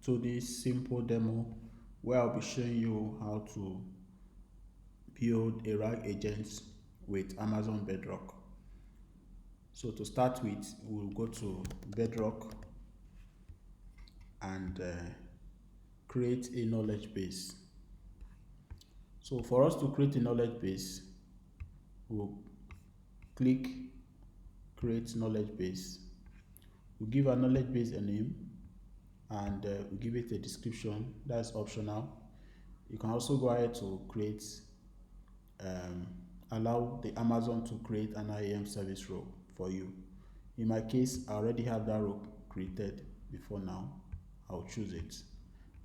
to this simple demo where I'll be showing you how to build a RAG agent with Amazon Bedrock. So to start with, we'll go to Bedrock and create a knowledge base. So for us to create a knowledge base, we'll click create knowledge base. We'll give our knowledge base a name and we'll give it a description. That's optional. You can also go ahead to create allow the Amazon to create an IAM service role for you. In my case, I already have that role created before now. I'll choose it.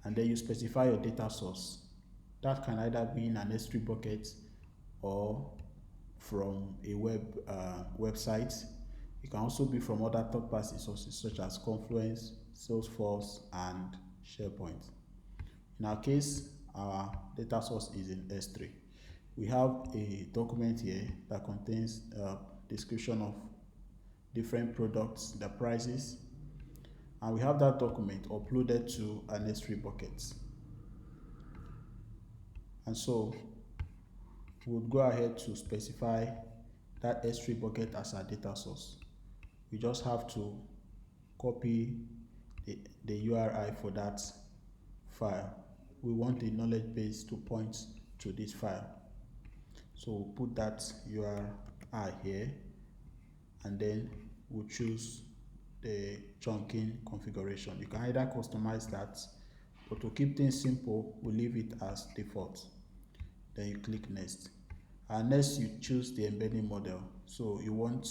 And then you specify your data source. That can either be in an S3 bucket or from a website. It can also be from other third-party sources such as Confluence, Salesforce, and SharePoint. In our case, our data source is in S3. We have a document here that contains a description of different products, the prices, and we have that document uploaded to an S3 bucket. And so we'll go ahead to specify that S3 bucket as our data source. We just have to copy the URI for that file. We want the knowledge base to point to this file. So we'll put that URI here, and then we'll choose the chunking configuration. You can either customize that, but to keep things simple, we'll leave it as default. Then you click next. And next you choose the embedding model. So you want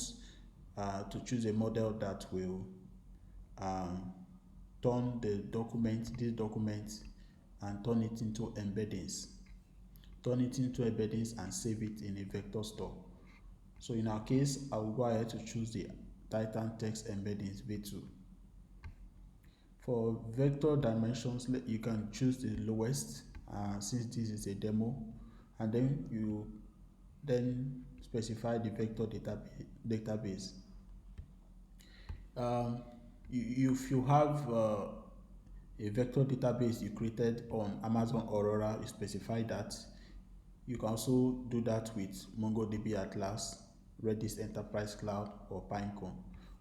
to choose a model that will turn this document, and turn it into embeddings. Turn it into embeddings and save it in a vector store. So in our case, I will go ahead to choose the Titan Text Embeddings V2. For vector dimensions, you can choose the lowest since this is a demo, and then you specify the vector database. If you have a vector database you created on Amazon Aurora, you specify that. You can also do that with MongoDB Atlas, Redis Enterprise Cloud, or Pinecone.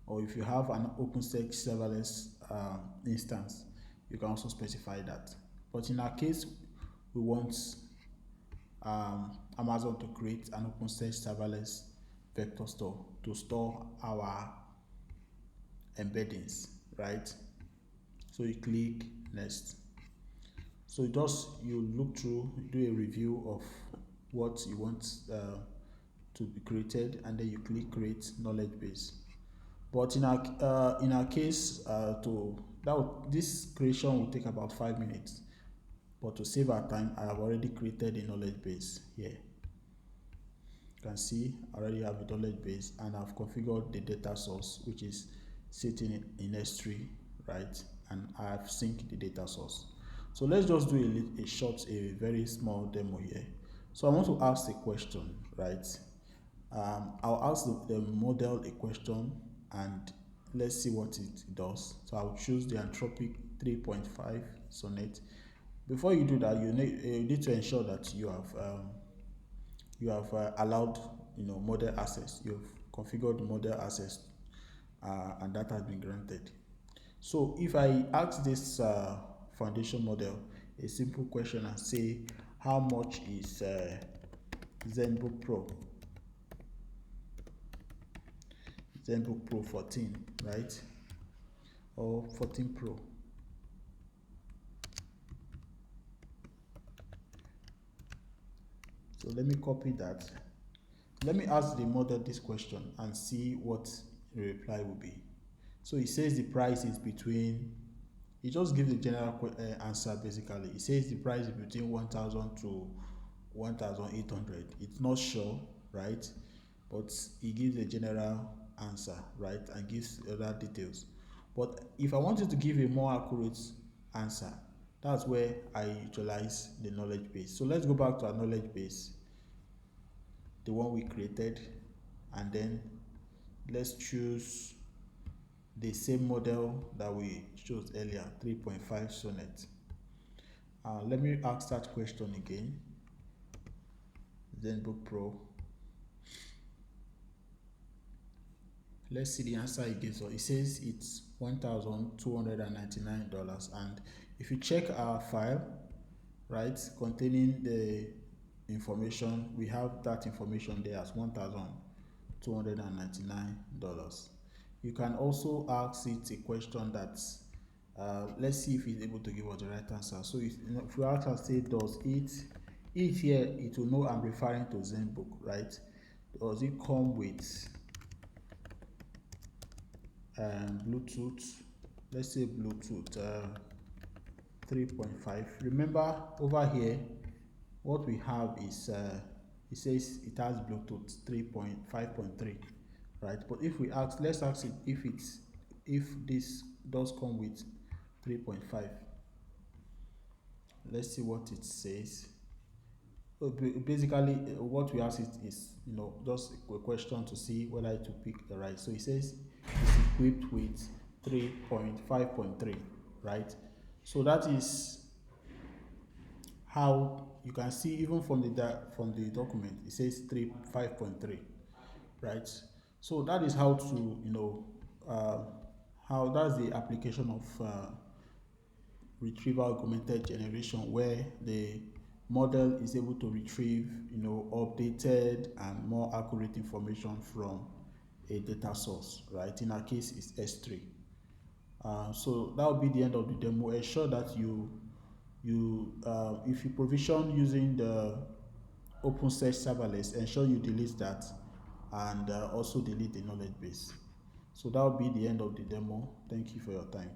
Or if you have an OpenStack serverless instance, you can also specify that. But in our case, we want Amazon to create an OpenStack serverless vector store to store our embeddings, right? So you click next. So you look through, do a review of what you want to be created, and then you click create knowledge base. But in our case, this creation will take about 5 minutes. But to save our time, I have already created a knowledge base here. You can see I already have a knowledge base, and I've configured the data source, which is sitting in S3, right? And I have synced the data source. So let's just do a very small demo here. So I want to ask a question, right? I'll ask the model a question, and let's see what it does. So I'll choose the Anthropic 3.5 Sonnet. Before you do that, you need to ensure that you have allowed model access. You've configured model access, and that has been granted. So if I ask this foundation model a simple question and say, how much is ZenBook Pro 14, right? Or 14 Pro. So let me copy that. Let me ask the model this question and see what the reply will be. So it says the price is between, it just gives the general answer basically. It says the price is between 1,000 to 1,800. It's not sure, right? But it gives a general answer, right? And gives other details. But if I wanted to give a more accurate answer, that's where I utilize the knowledge base. So let's go back to our knowledge base, the one we created, and then let's choose the same model that we chose earlier, 3.5 Sonnet. Let me ask that question again. ZenBook Pro. Let's see the answer again. So it says it's $1,299, and if you check our file, right, containing the information, we have that information there as $1,299. You can also ask it a question that let's see if it's able to give us the right answer. So if you ask us, say, does it here, it will know I'm referring to ZenBook, right? Does it come with Bluetooth? Let's say Bluetooth 3.5. Remember, over here what we have is it says it has Bluetooth 3.5.3, right? But if we ask, let's ask it if this does come with 3.5. Let's see what it says. Basically, what we ask it is, just a question to see whether it will pick the right. So it says it's equipped with 3.5.3, right? So that is how you can see, even from the document, it says 5.3, right? So that is how to, how that's the application of retrieval augmented generation, where the model is able to retrieve, updated and more accurate information from a data source, right? In our case, it's S3. So that will be the end of the demo. Ensure that if you provision using the OpenSearch serverless, ensure you delete that, and also delete the knowledge base. So that will be the end of the demo. Thank you for your time.